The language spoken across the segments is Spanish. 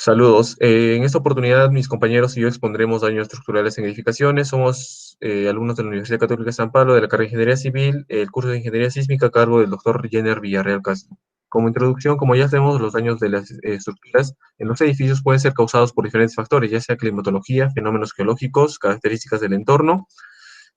Saludos. En esta oportunidad, mis compañeros y yo expondremos daños estructurales en edificaciones. Somos alumnos de la Universidad Católica de San Pablo, de la carrera de Ingeniería Civil, el curso de Ingeniería Sísmica a cargo del doctor Jenner Villarreal Castro. Como introducción, como ya sabemos, los daños de las estructuras en los edificios pueden ser causados por diferentes factores, ya sea climatología, fenómenos geológicos, características del entorno,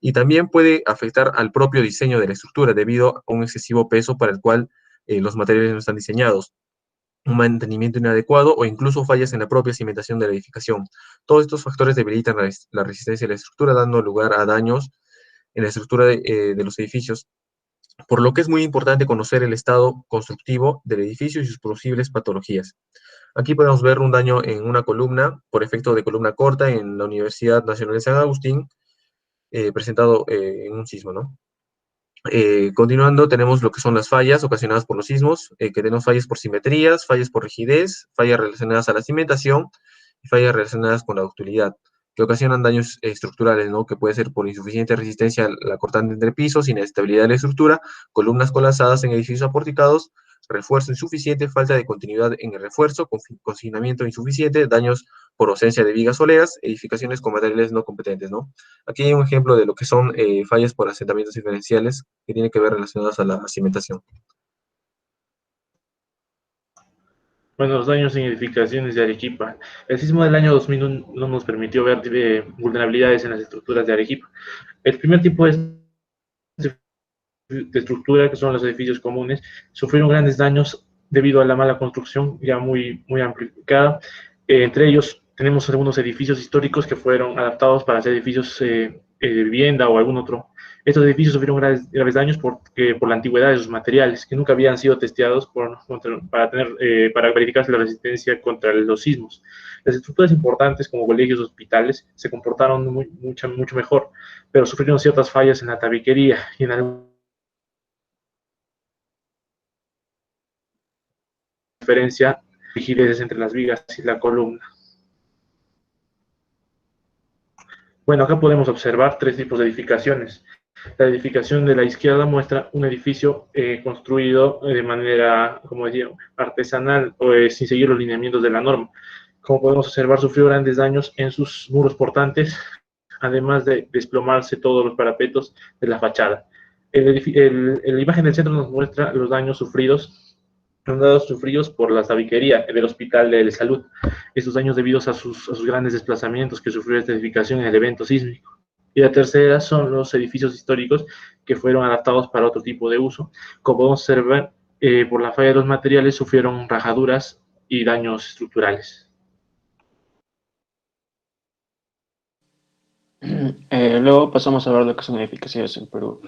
y también puede afectar al propio diseño de la estructura debido a un excesivo peso para el cual los materiales no están diseñados, un mantenimiento inadecuado o incluso fallas en la propia cimentación de la edificación. Todos estos factores debilitan la resistencia de la estructura, dando lugar a daños en la estructura de los edificios, por lo que es muy importante conocer el estado constructivo del edificio y sus posibles patologías. Aquí podemos ver un daño en una columna por efecto de columna corta en la Universidad Nacional de San Agustín, presentado en un sismo, ¿no? Continuando, tenemos lo que son las fallas ocasionadas por los sismos, que tenemos fallas por simetrías, fallas por rigidez, fallas relacionadas a la cimentación y fallas relacionadas con la ductilidad, que ocasionan daños estructurales, ¿no? Que puede ser por insuficiente resistencia a la cortante entre pisos, inestabilidad de la estructura, columnas colapsadas en edificios aporticados, refuerzo insuficiente, falta de continuidad en el refuerzo, confinamiento insuficiente, daños por ausencia de vigas soleras, edificaciones con materiales no competentes, ¿no? Aquí hay un ejemplo de lo que son fallas por asentamientos diferenciales que tienen que ver relacionados a la cimentación. Bueno, los daños en edificaciones de Arequipa. El sismo del año 2001 no nos permitió ver vulnerabilidades en las estructuras de Arequipa. El primer tipo de estructura, que son los edificios comunes, sufrieron grandes daños debido a la mala construcción ya muy amplificada. Entre ellos tenemos algunos edificios históricos que fueron adaptados para ser edificios de vivienda o algún otro. Estos edificios sufrieron graves daños por la antigüedad de sus materiales, que nunca habían sido testeados para verificar la resistencia contra los sismos. Las estructuras importantes como colegios, hospitales, se comportaron mucho mejor, pero sufrieron ciertas fallas en la tabiquería y en algunas diferencia rigidez entre las vigas y la columna. Bueno, acá podemos observar tres tipos de edificaciones. La edificación de la izquierda muestra un edificio construido de manera, como decía, artesanal o sin seguir los lineamientos de la norma. Como podemos observar, sufrió grandes daños en sus muros portantes, además de desplomarse todos los parapetos de la fachada. La imagen del centro nos muestra los daños sufridos por la tabiquería del Hospital de Salud. Estos daños debidos a sus grandes desplazamientos que sufrió esta edificación en el evento sísmico. Y la tercera son los edificios históricos que fueron adaptados para otro tipo de uso. Como podemos observar, por la falla de los materiales sufrieron rajaduras y daños estructurales. Luego pasamos a ver lo que son edificaciones en Perú,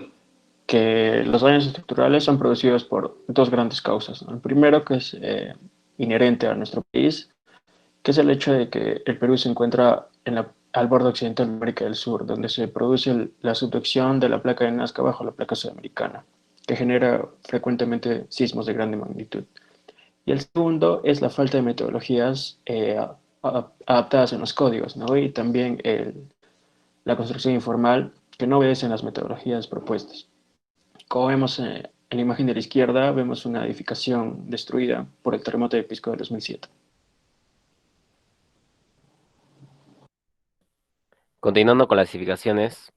que los daños estructurales son producidos por dos grandes causas, ¿no? El primero, que es inherente a nuestro país, que es el hecho de que el Perú se encuentra al borde occidental de América del Sur, donde se produce la subducción de la placa de Nazca bajo la placa sudamericana, que genera frecuentemente sismos de grande magnitud. Y el segundo es la falta de metodologías adaptadas en los códigos, ¿no? Y también la construcción informal que no obedecen las metodologías propuestas. Como vemos en la imagen de la izquierda, vemos una edificación destruida por el terremoto de Pisco de 2007. Continuando con las edificaciones,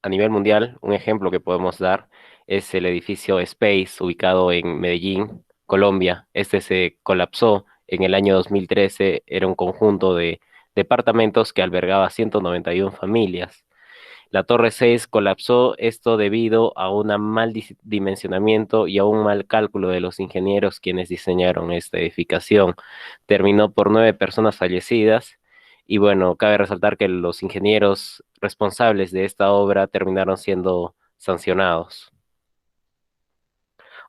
a nivel mundial, un ejemplo que podemos dar es el edificio Space, ubicado en Medellín, Colombia. Este se colapsó en el año 2013, era un conjunto de departamentos que albergaba 191 familias. La Torre 6 colapsó, esto debido a un mal dimensionamiento y a un mal cálculo de los ingenieros quienes diseñaron esta edificación. Terminó por 9 personas fallecidas y bueno, cabe resaltar que los ingenieros responsables de esta obra terminaron siendo sancionados.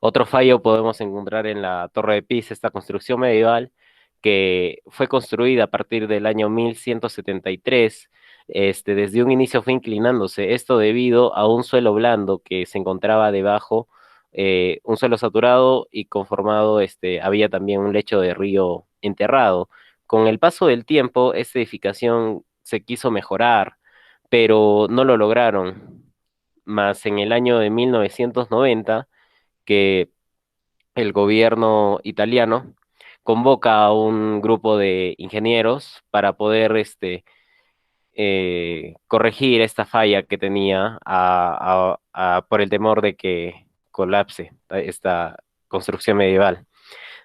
Otro fallo podemos encontrar en la Torre de Pisa, esta construcción medieval que fue construida a partir del año 1173. Desde un inicio fue inclinándose, esto debido a un suelo blando que se encontraba debajo, un suelo saturado y conformado, había también un lecho de río enterrado. Con el paso del tiempo, esta edificación se quiso mejorar, pero no lo lograron. Más en el año de 1990, que el gobierno italiano convoca a un grupo de ingenieros para poder corregir esta falla que tenía por el temor de que colapse esta construcción medieval.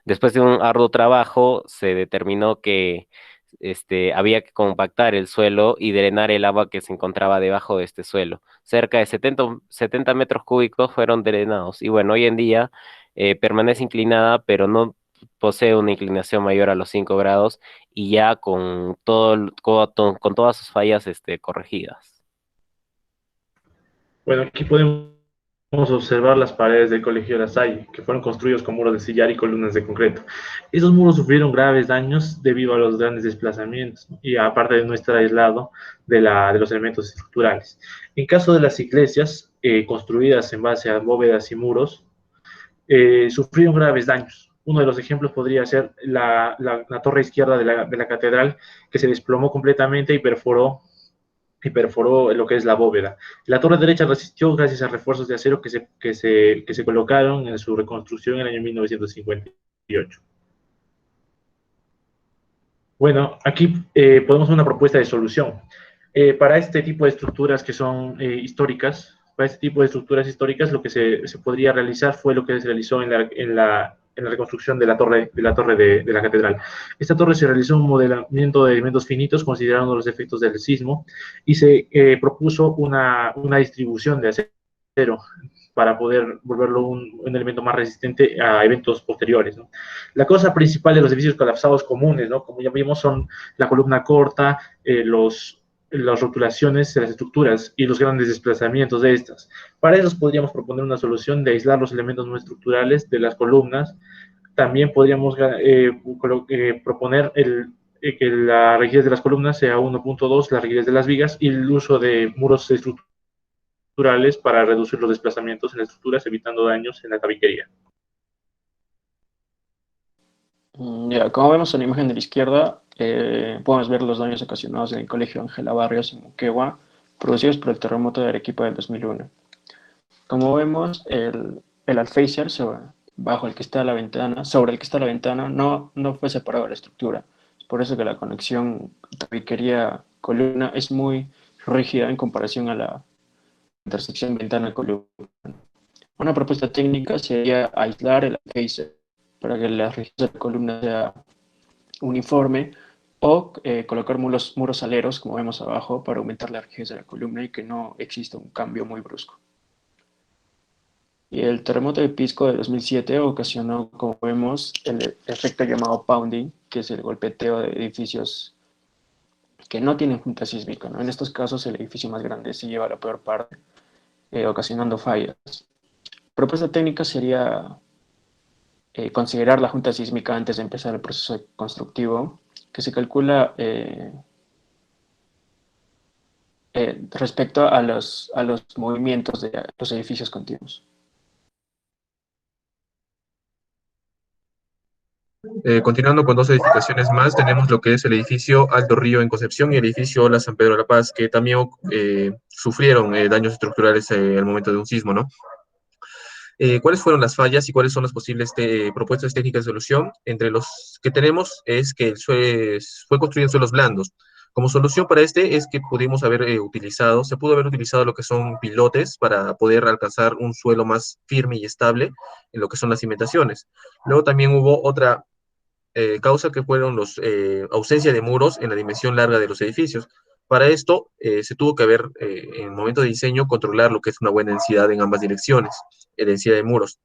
Después de un arduo trabajo, se determinó que había que compactar el suelo y drenar el agua que se encontraba debajo de este suelo. Cerca de 70 metros cúbicos fueron drenados. Y bueno, hoy en día permanece inclinada, pero no posee una inclinación mayor a los 5 grados y ya con con todas sus fallas corregidas. Bueno, aquí podemos observar las paredes del Colegio de La Salle, que fueron construidos con muros de sillar y columnas de concreto. Esos muros sufrieron graves daños debido a los grandes desplazamientos, ¿no? Y aparte de no estar aislado de los elementos estructurales. En caso de las iglesias, construidas en base a bóvedas y muros, sufrieron graves daños. Uno de los ejemplos podría ser la torre izquierda de la catedral, que se desplomó completamente y perforó lo que es la bóveda. La torre derecha resistió gracias a refuerzos de acero que se colocaron en su reconstrucción en el año 1958. Bueno, aquí podemos ver una propuesta de solución. Para este tipo de estructuras que son históricas, para este tipo de estructuras históricas, lo que se podría realizar fue lo que se realizó en la reconstrucción de la torre de la catedral. Esta torre se realizó un modelamiento de elementos finitos, considerando los efectos del sismo, y se propuso una distribución de acero para poder volverlo un elemento más resistente a eventos posteriores, ¿no? La cosa principal de los edificios colapsados comunes, ¿no? Como ya vimos, son la columna corta, las rotulaciones de las estructuras y los grandes desplazamientos de estas. Para eso podríamos proponer una solución de aislar los elementos no estructurales de las columnas. También podríamos proponer que la rigidez de las columnas sea 1.2, la rigidez de las vigas, y el uso de muros estructurales para reducir los desplazamientos en las estructuras, evitando daños en la tabiquería. Ya, como vemos en la imagen de la izquierda, podemos ver los daños ocasionados en el Colegio Ángela Barrios en Moquegua, producidos por el terremoto de Arequipa del 2001. Como vemos, el alféizar bajo el que está la ventana, sobre el que está la ventana, no fue separado de la estructura. Es por eso que la conexión tabiquería-columna es muy rígida en comparación a la intersección ventana-columna. Una propuesta técnica sería aislar el alféizar para que la rigidez de la columna sea uniforme, o colocar muros aleros, como vemos abajo, para aumentar la rigidez de la columna y que no exista un cambio muy brusco. Y el terremoto de Pisco de 2007 ocasionó, como vemos, el efecto llamado pounding, que es el golpeteo de edificios que no tienen junta sísmica, ¿no? En estos casos, el edificio más grande se lleva la peor parte, ocasionando fallas. La propuesta técnica sería considerar la junta sísmica antes de empezar el proceso constructivo, que se calcula respecto a los movimientos de los edificios continuos. Continuando con dos edificaciones más, tenemos lo que es el edificio Alto Río en Concepción y el edificio Hola San Pedro de la Paz, que también sufrieron daños estructurales al momento de un sismo, ¿no? ¿Cuáles fueron las fallas y cuáles son las posibles propuestas técnicas de solución? Entre los que tenemos es que fue construido en suelos blandos. Como solución para este es que se pudo haber utilizado lo que son pilotes para poder alcanzar un suelo más firme y estable en lo que son las cimentaciones. Luego también hubo otra causa que fueron ausencia de muros en la dimensión larga de los edificios. Para esto se tuvo que haber, en el momento de diseño, controlar lo que es una buena densidad en ambas direcciones, densidad de muros.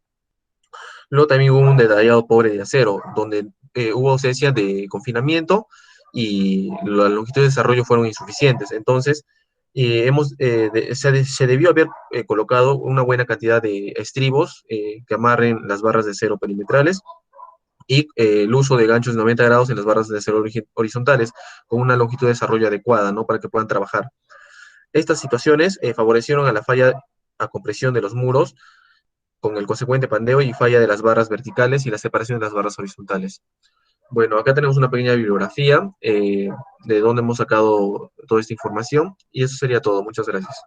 Luego también hubo un detallado pobre de acero, donde hubo ausencia de confinamiento y la longitud de desarrollo fueron insuficientes. Entonces, se debió haber colocado una buena cantidad de estribos que amarren las barras de acero perimetrales y el uso de ganchos de 90 grados en las barras de acero horizontales con una longitud de desarrollo adecuada, ¿no? Para que puedan trabajar. Estas situaciones favorecieron a la falla a compresión de los muros con el consecuente pandeo y falla de las barras verticales y la separación de las barras horizontales. Bueno, acá tenemos una pequeña bibliografía de dónde hemos sacado toda esta información y eso sería todo. Muchas gracias.